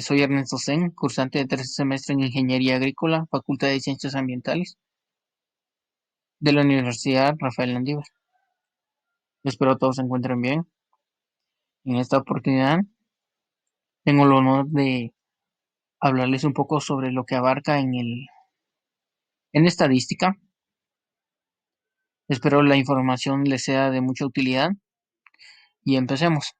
Soy Ernesto Sen, cursante de tercer semestre en Ingeniería Agrícola, Facultad de Ciencias Ambientales de la Universidad Rafael Landívar. Espero todos se encuentren bien. En esta oportunidad tengo el honor de hablarles un poco sobre lo que abarca en estadística. Espero la información les sea de mucha utilidad y empecemos.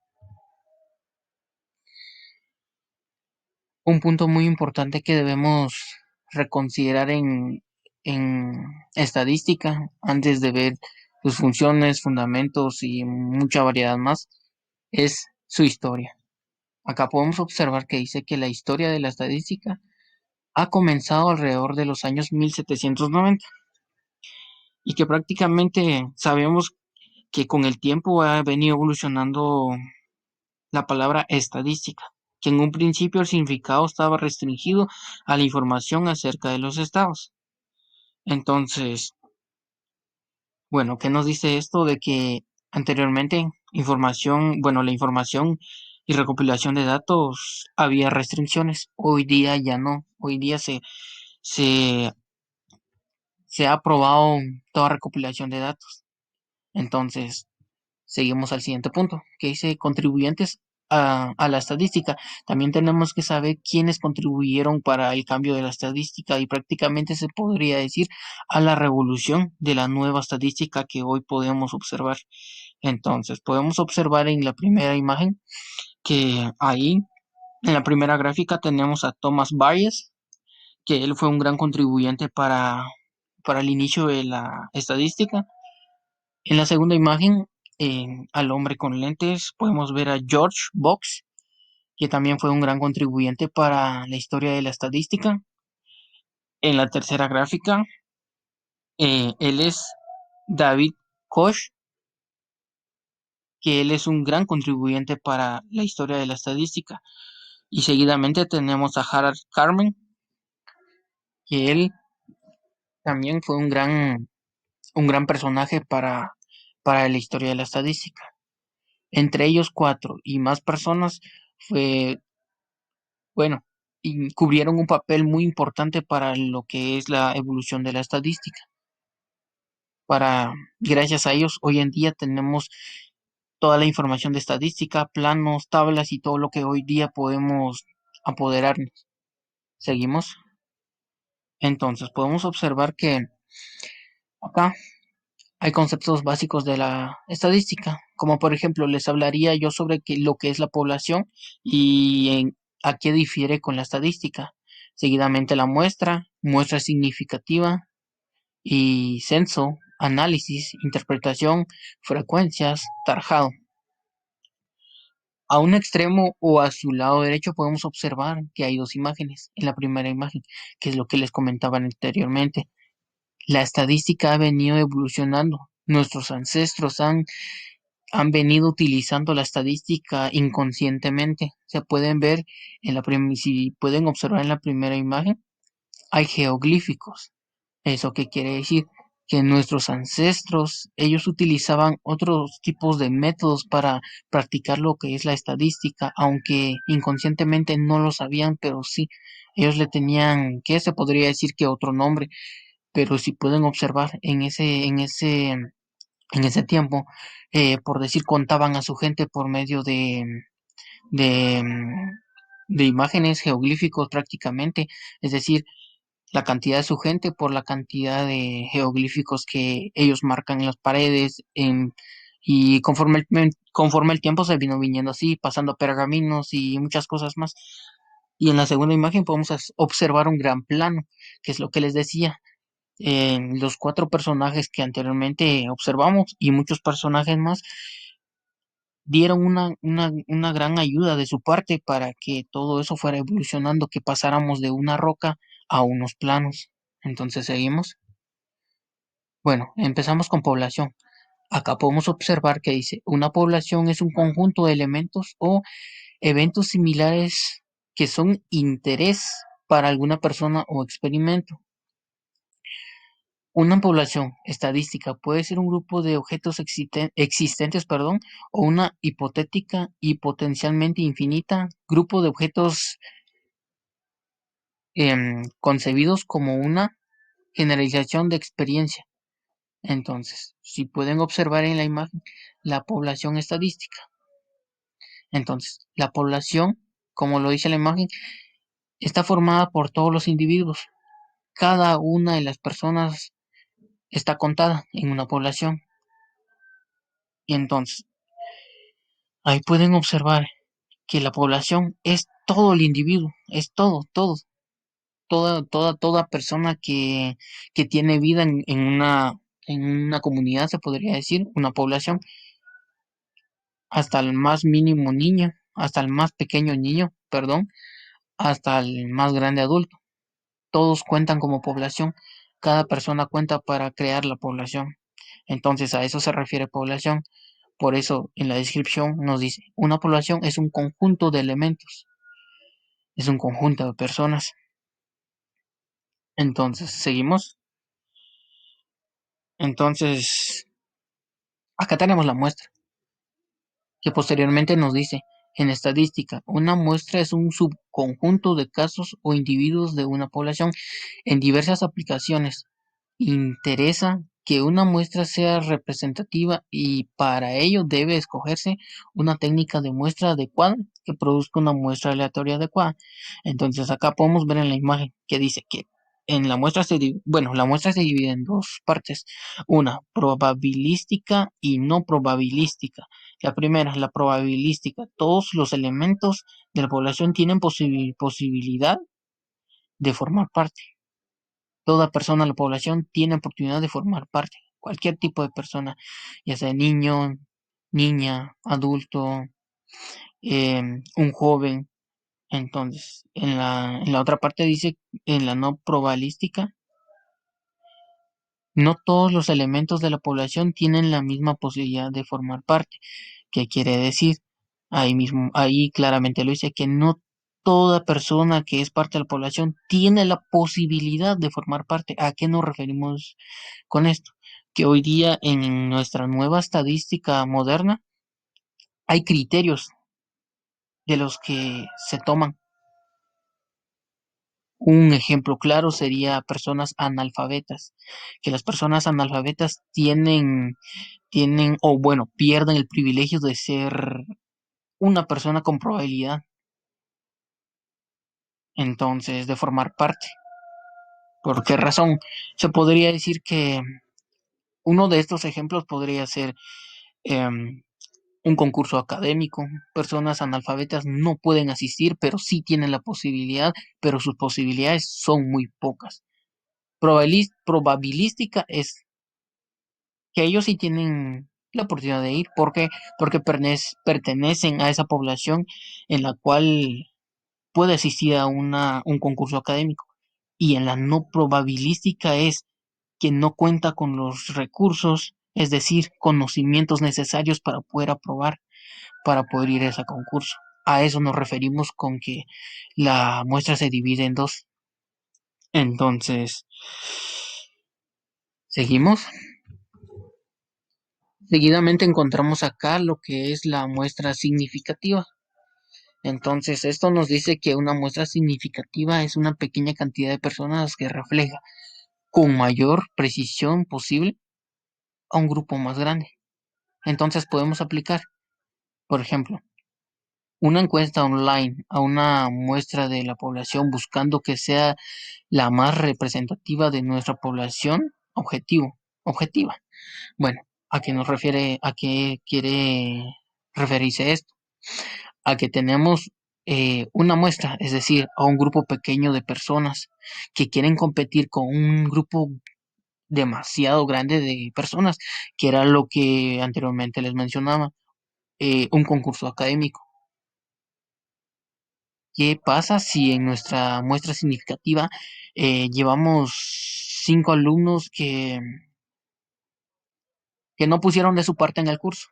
Un punto muy importante que debemos reconsiderar en estadística antes de ver sus funciones, fundamentos y mucha variedad más es su historia. Acá podemos observar que dice que la historia de la estadística ha comenzado alrededor de los años 1790 y que prácticamente sabemos que con el tiempo ha venido evolucionando la palabra estadística, que en un principio el significado estaba restringido a la información acerca de los estados. Entonces, bueno, ¿qué nos dice esto de que anteriormente la información y recopilación de datos había restricciones? Hoy día ya no. Hoy día se, se ha aprobado toda recopilación de datos. Entonces, seguimos al siguiente punto, que dice contribuyentes a la estadística. También tenemos que saber quiénes contribuyeron para el cambio de la estadística y prácticamente se podría decir a la revolución de la nueva estadística que hoy podemos observar. Entonces, podemos observar en la primera imagen que ahí, en la primera gráfica, tenemos a Thomas Bayes, que él fue un gran contribuyente para el inicio de la estadística. En la segunda imagen, al hombre con lentes, podemos ver a George Box, que también fue un gran contribuyente para la historia de la estadística. En la tercera gráfica, él es David Koch, que él es un gran contribuyente para la historia de la estadística. Y seguidamente tenemos a Harold Carmen, que él también fue un gran personaje para la historia de la estadística. Entre ellos cuatro y más personas fue, bueno, y cubrieron un papel muy importante para lo que es la evolución de la estadística. Gracias a ellos, hoy en día tenemos toda la información de estadística, planos, tablas y todo lo que hoy día podemos apoderarnos. ¿Seguimos? Entonces, podemos observar que acá hay conceptos básicos de la estadística, como por ejemplo, les hablaría yo sobre lo que es la población y a qué difiere con la estadística. Seguidamente la muestra significativa y censo, análisis, interpretación, frecuencias, tarjado. A un extremo o a su lado derecho podemos observar que hay dos imágenes. En la primera imagen, que es lo que les comentaba anteriormente, la estadística ha venido evolucionando. Nuestros ancestros han venido utilizando la estadística inconscientemente. Se pueden ver si pueden observar en la primera imagen, hay geoglíficos. ¿Eso qué quiere decir? Que nuestros ancestros, ellos utilizaban otros tipos de métodos para practicar lo que es la estadística, aunque inconscientemente no lo sabían, pero sí, ellos le tenían, ¿qué se podría decir que otro nombre? Pero si pueden observar en ese tiempo, por decir, contaban a su gente por medio de, de imágenes geoglíficos prácticamente, es decir, la cantidad de su gente por la cantidad de geoglíficos que ellos marcan en las paredes, y conforme el tiempo se vino viniendo así, pasando pergaminos y muchas cosas más. Y en la segunda imagen podemos observar un gran plano, que es lo que les decía. Los cuatro personajes que anteriormente observamos y muchos personajes más dieron una gran ayuda de su parte para que todo eso fuera evolucionando, que pasáramos de una roca a unos planos. Entonces seguimos. Bueno, empezamos con población. Acá podemos observar que dice, una población es un conjunto de elementos o eventos similares que son interés para alguna persona o experimento. Una población estadística puede ser un grupo de objetos existentes, o una hipotética y potencialmente infinita grupo de objetos concebidos como una generalización de experiencia. Entonces, si pueden observar en la imagen la población estadística. Entonces, la población, como lo dice la imagen, está formada por todos los individuos. Cada una de las personas está contada en una población. Y entonces, ahí pueden observar que la población es todo el individuo, es todo, todo, toda persona que tiene vida en una comunidad, se podría decir, una población, hasta el más mínimo niño, hasta el más pequeño niño, perdón, hasta el más grande adulto. Todos cuentan como población, cada persona cuenta para crear la población. Entonces a eso se refiere población. Por eso en la descripción nos dice, una población es un conjunto de elementos, es un conjunto de personas. Entonces, seguimos. Entonces, acá tenemos la muestra, que posteriormente nos dice, en estadística, una muestra es un subconjunto de casos o individuos de una población en diversas aplicaciones. Interesa que una muestra sea representativa y para ello debe escogerse una técnica de muestra adecuada que produzca una muestra aleatoria adecuada. Entonces acá podemos ver en la imagen que dice que en la muestra la muestra se divide en dos partes, una probabilística y no probabilística. La primera es la probabilística. Todos los elementos de la población tienen posibilidad de formar parte. Toda persona en la población tiene oportunidad de formar parte. Cualquier tipo de persona, ya sea niño, niña, adulto, un joven. Entonces, en la otra parte dice, en la no probabilística, no todos los elementos de la población tienen la misma posibilidad de formar parte. ¿Qué quiere decir? Ahí mismo, ahí claramente lo dice, que no toda persona que es parte de la población tiene la posibilidad de formar parte. ¿A qué nos referimos con esto? Que hoy día en nuestra nueva estadística moderna hay criterios de los que se toman. Un ejemplo claro sería personas analfabetas, que las personas analfabetas o bueno, pierden el privilegio de ser una persona con probabilidad, entonces, de formar parte. ¿Por qué razón? Se podría decir que uno de estos ejemplos podría ser em, un concurso académico. Personas analfabetas no pueden asistir, pero sí tienen la posibilidad, pero sus posibilidades son muy pocas. Probabilística es que ellos sí tienen la oportunidad de ir. ¿Por qué? Porque pertenecen a esa población en la cual puede asistir a un concurso académico. Y en la no probabilística es que no cuenta con los recursos, es decir, conocimientos necesarios para poder aprobar, para poder ir a ese concurso. A eso nos referimos con que la muestra se divide en dos. Entonces, seguimos. Seguidamente encontramos acá lo que es la muestra significativa. Entonces, esto nos dice que una muestra significativa es una pequeña cantidad de personas que refleja con mayor precisión posible a un grupo más grande. Entonces podemos aplicar, por ejemplo, una encuesta online a una muestra de la población buscando que sea la más representativa de nuestra población objetiva. Bueno, ¿a qué quiere referirse esto? A que tenemos una muestra, es decir, a un grupo pequeño de personas que quieren competir con un grupo demasiado grande de personas, que era lo que anteriormente les mencionaba, un concurso académico. ¿Qué pasa si en nuestra muestra significativa llevamos 5 alumnos que no pusieron de su parte en el curso?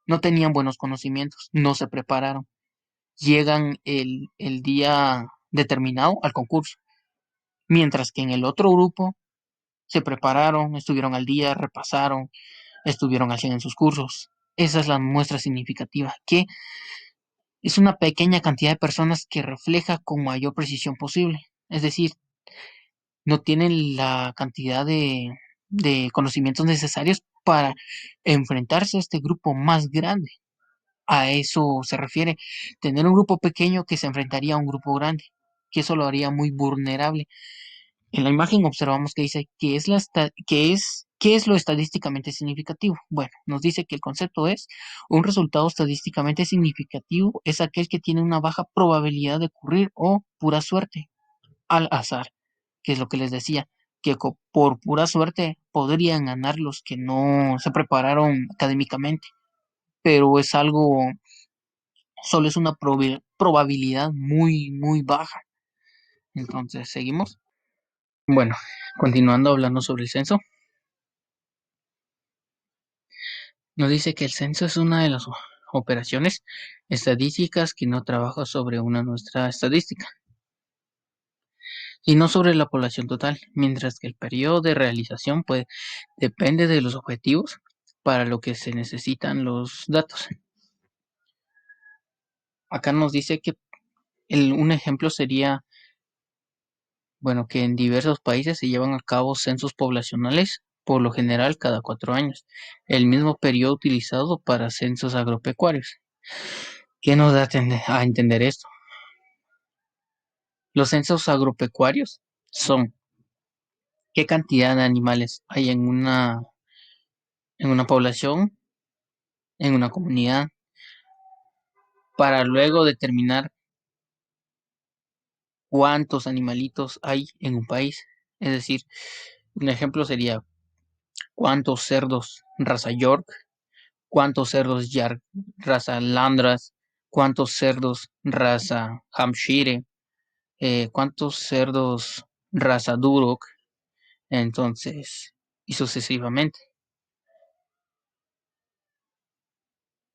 No tenían buenos conocimientos, no se prepararon. Llegan el día determinado al concurso, mientras que en el otro grupo se prepararon, estuvieron al día, repasaron, estuvieron haciendo en sus cursos. Esa es la muestra significativa, que es una pequeña cantidad de personas que refleja con mayor precisión posible. Es decir, no tienen la cantidad de conocimientos necesarios para enfrentarse a este grupo más grande. A eso se refiere tener un grupo pequeño que se enfrentaría a un grupo grande, que eso lo haría muy vulnerable. En la imagen observamos que dice que es qué es lo estadísticamente significativo. Bueno, nos dice que el concepto es un resultado estadísticamente significativo es aquel que tiene una baja probabilidad de ocurrir o pura suerte, al azar, que es lo que les decía, que por pura suerte podrían ganar los que no se prepararon académicamente, pero es algo, solo es una probabilidad muy, muy baja. Entonces, ¿seguimos? Bueno, continuando hablando sobre el censo, nos dice que el censo es una de las operaciones estadísticas que no trabaja sobre una nuestra estadística, sino sobre la población total, mientras que el periodo de realización depende de los objetivos para lo que se necesitan los datos. Acá nos dice que un ejemplo sería, bueno, que en diversos países se llevan a cabo censos poblacionales, por lo general cada 4 años, el mismo periodo utilizado para censos agropecuarios. ¿Qué nos da a entender esto? Los censos agropecuarios son qué cantidad de animales hay en una población, en una comunidad, para luego determinar cuántos animalitos hay en un país. Es decir, un ejemplo sería cuántos cerdos raza York, cuántos cerdos raza Landras, cuántos cerdos raza Hampshire, cuántos cerdos raza Duroc, entonces, y sucesivamente.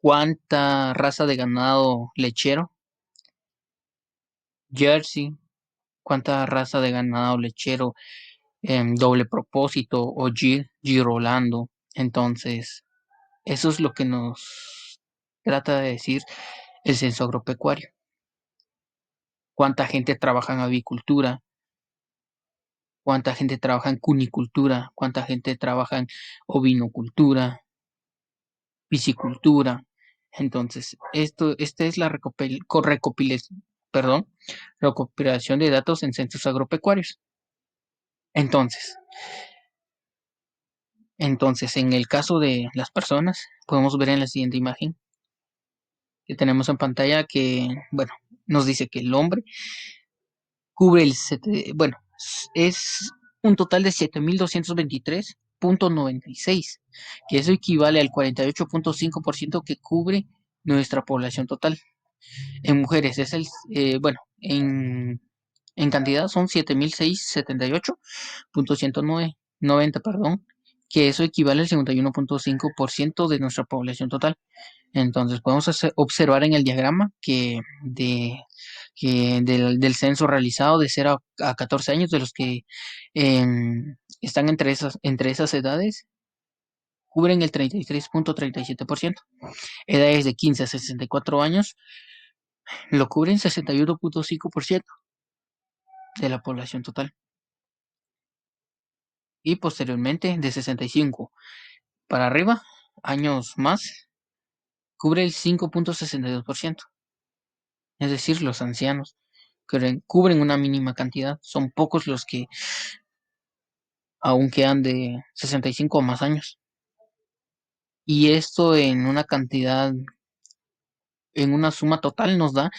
¿Cuánta raza de ganado lechero? Jersey. ¿Cuánta raza de ganado lechero doble propósito o Girolando? Entonces, eso es lo que nos trata de decir el censo agropecuario. ¿Cuánta gente trabaja en avicultura? ¿Cuánta gente trabaja en cunicultura? ¿Cuánta gente trabaja en ovinocultura, piscicultura? Entonces, esta es la perdón, recopilación de datos en censos agropecuarios. Entonces, en el caso de las personas, podemos ver en la siguiente imagen que tenemos en pantalla que, bueno, nos dice que el hombre cubre bueno, es un total de 7.223.96, que eso equivale al 48.5% que cubre nuestra población total. En mujeres es bueno, en cantidad son 7.678.190, perdón, que eso equivale al 51.5% de nuestra población total. Entonces podemos observar en el diagrama que del censo realizado de 0 a 14 años, de los que están entre esas edades, cubren el 33.37%. Edades de 15 a 64 años lo cubren 61.5% de la población total. Y posteriormente, de 65 para arriba, años más, cubre el 5.62%. Es decir, los ancianos cubren una mínima cantidad. Son pocos los que aún quedan de 65 o más años. Y esto en una cantidad, en una suma total nos da,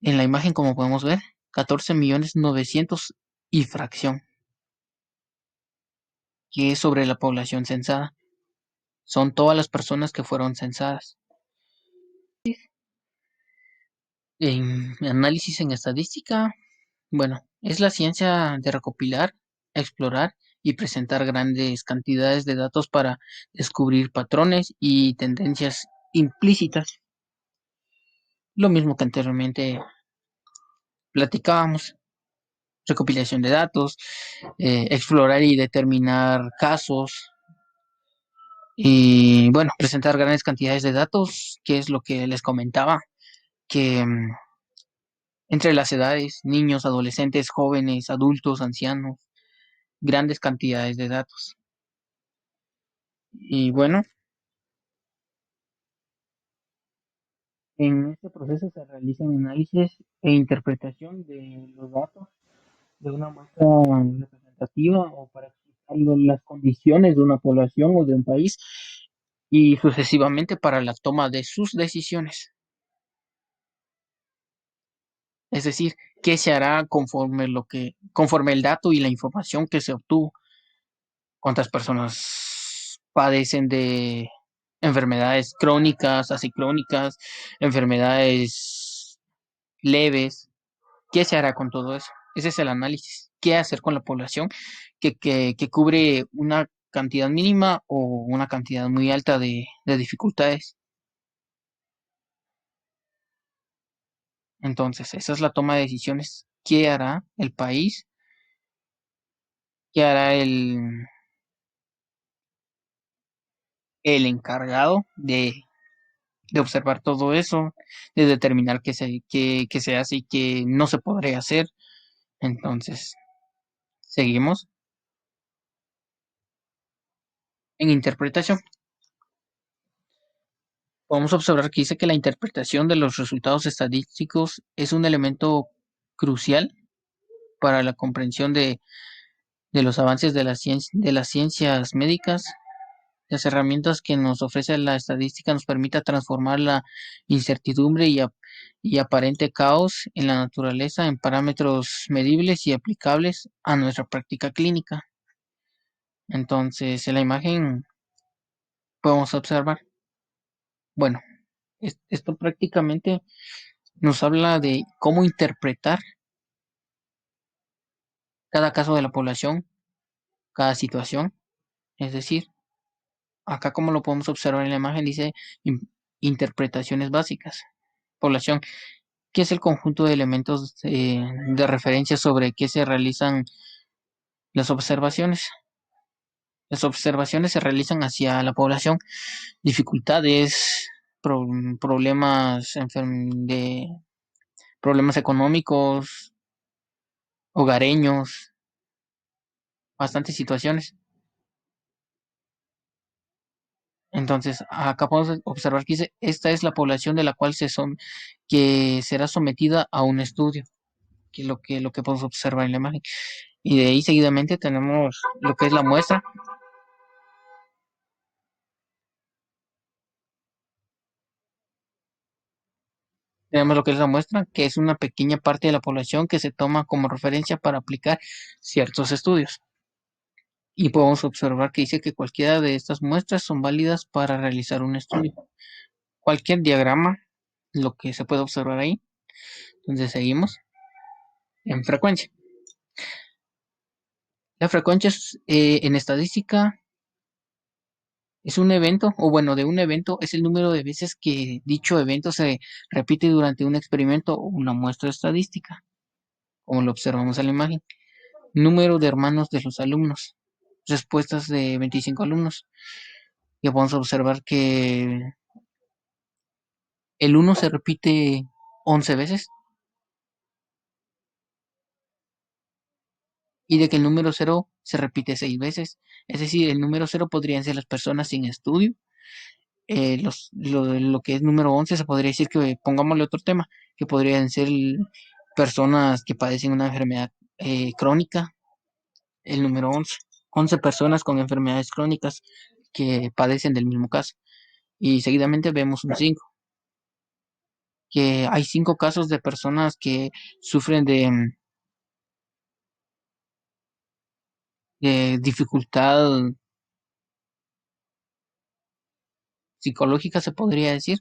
en la imagen como podemos ver, 14.900.000 y fracción, que es sobre la población censada. Son todas las personas que fueron censadas. En análisis en estadística, bueno, es la ciencia de recopilar, explorar y presentar grandes cantidades de datos para descubrir patrones y tendencias implícitas. Lo mismo que anteriormente platicábamos, recopilación de datos, explorar y determinar casos y bueno, presentar grandes cantidades de datos, que es lo que les comentaba, que entre las edades, niños, adolescentes, jóvenes, adultos, ancianos, grandes cantidades de datos. Y bueno, en este proceso se realiza un análisis e interpretación de los datos de una muestra representativa o para explicar las condiciones de una población o de un país y sucesivamente para la toma de sus decisiones. Es decir, qué se hará conforme el dato y la información que se obtuvo. Cuántas personas padecen de enfermedades crónicas, acicrónicas, enfermedades leves. ¿Qué se hará con todo eso? Ese es el análisis. ¿Qué hacer con la población que cubre una cantidad mínima o una cantidad muy alta de dificultades? Entonces, esa es la toma de decisiones. ¿Qué hará el país? ¿Qué hará el encargado de observar todo eso, de determinar qué se hace y qué no se podría hacer? Entonces, seguimos en interpretación. Podemos observar que dice que la interpretación de los resultados estadísticos es un elemento crucial para la comprensión de los avances de las ciencias médicas. Las herramientas que nos ofrece la estadística nos permite transformar la incertidumbre y aparente caos en la naturaleza en parámetros medibles y aplicables a nuestra práctica clínica. Entonces, en la imagen podemos observar, bueno, esto prácticamente nos habla de cómo interpretar cada caso de la población, cada situación. Es decir, acá como lo podemos observar en la imagen, dice interpretaciones básicas. Población, que es el conjunto de elementos de referencia sobre qué se realizan las observaciones. Las observaciones se realizan hacia la población, dificultades, pro- problemas, problemas económicos, hogareños, bastantes situaciones. Entonces, acá podemos observar que dice, esta es la población de la cual que será sometida a un estudio, que es lo que podemos observar en la imagen. Y de ahí seguidamente tenemos lo que es la muestra. Tenemos lo que es la muestra, que es una pequeña parte de la población que se toma como referencia para aplicar ciertos estudios. Y podemos observar que dice que cualquiera de estas muestras son válidas para realizar un estudio. Cualquier diagrama, lo que se puede observar ahí. Entonces seguimos en frecuencia. La frecuencia en estadística es un evento, o bueno, de un evento es el número de veces que dicho evento se repite durante un experimento o una muestra estadística, como lo observamos en la imagen. Número de hermanos de los alumnos, respuestas de 25 alumnos. Y vamos a observar que el uno se repite 11 veces y de que el número cero se repite 6 veces. Es decir, el número cero podrían ser las personas sin estudio. Lo que es número 11 se podría decir que, pongámosle otro tema, que podrían ser personas que padecen una enfermedad crónica, el número 11. 11 personas con enfermedades crónicas que padecen del mismo caso. Y seguidamente vemos un 5 que hay 5 casos de personas que sufren de dificultad psicológica, se podría decir.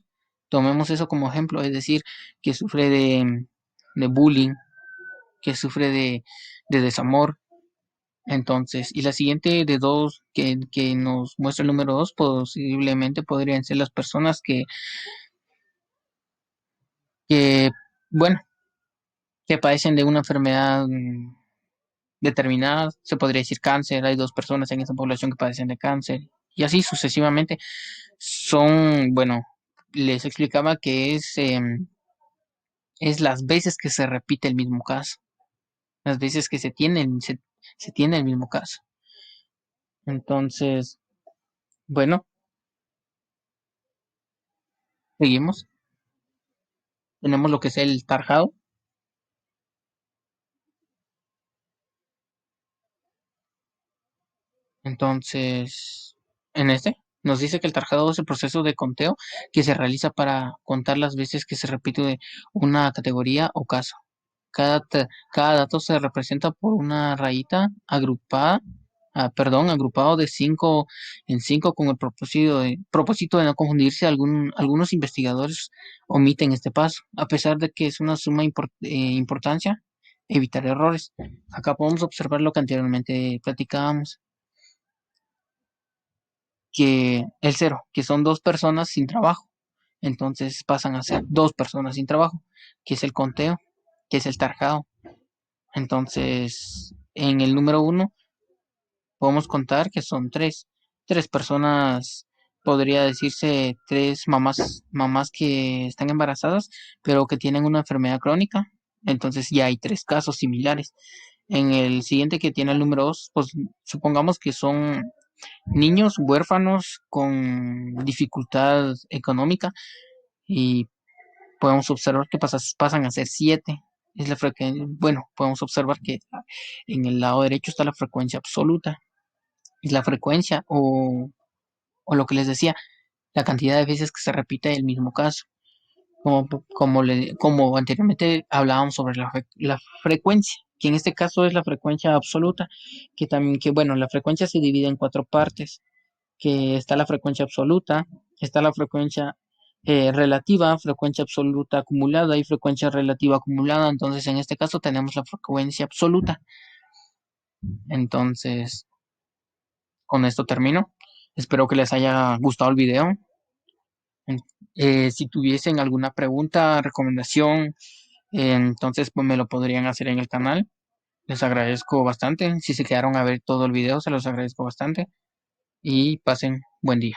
Tomemos eso como ejemplo, es decir, que sufre de bullying, que sufre de desamor. Entonces, y la siguiente de dos que nos muestra el número 2, posiblemente podrían ser las personas que bueno, que padecen de una enfermedad determinada, se podría decir cáncer, hay 2 personas en esa población que padecen de cáncer, y así sucesivamente. Bueno, les explicaba que es las veces que se repite el mismo caso, las veces que se tiene el mismo caso. Entonces, bueno, seguimos. Tenemos lo que es el tarjado. Entonces, en este nos dice que el tarjado es el proceso de conteo que se realiza para contar las veces que se repite una categoría o caso. Cada dato se representa por una rayita agrupado de 5 en 5 con el propósito de no confundirse. Algunos investigadores omiten este paso, a pesar de que es una suma importancia evitar errores. Acá podemos observar lo que anteriormente platicábamos, que el cero, que son dos personas sin trabajo. Entonces pasan a ser dos personas sin trabajo, que es el conteo, que es el tarjado. Entonces, en el número uno podemos contar que son tres. Tres personas, podría decirse tres mamás que están embarazadas, pero que tienen una enfermedad crónica. Entonces ya hay tres casos similares. En el siguiente que tiene el número dos, pues supongamos que son niños huérfanos con dificultad económica y podemos observar que pasan a ser 7. Es la frecuencia, bueno, podemos observar que en el lado derecho está la frecuencia absoluta. Y la frecuencia o lo que les decía, la cantidad de veces que se repite el mismo caso. Como anteriormente hablábamos sobre la frecuencia, que en este caso es la frecuencia absoluta, que también, que bueno, la frecuencia se divide en cuatro partes, que está la frecuencia absoluta, está la frecuencia relativa, frecuencia absoluta acumulada y frecuencia relativa acumulada. Entonces, en este caso tenemos la frecuencia absoluta. Entonces, con esto termino. Espero que les haya gustado el video. Si tuviesen alguna pregunta, recomendación, entonces pues me lo podrían hacer en el canal. Les agradezco bastante. Si se quedaron a ver todo el video, se los agradezco bastante. Y pasen buen día.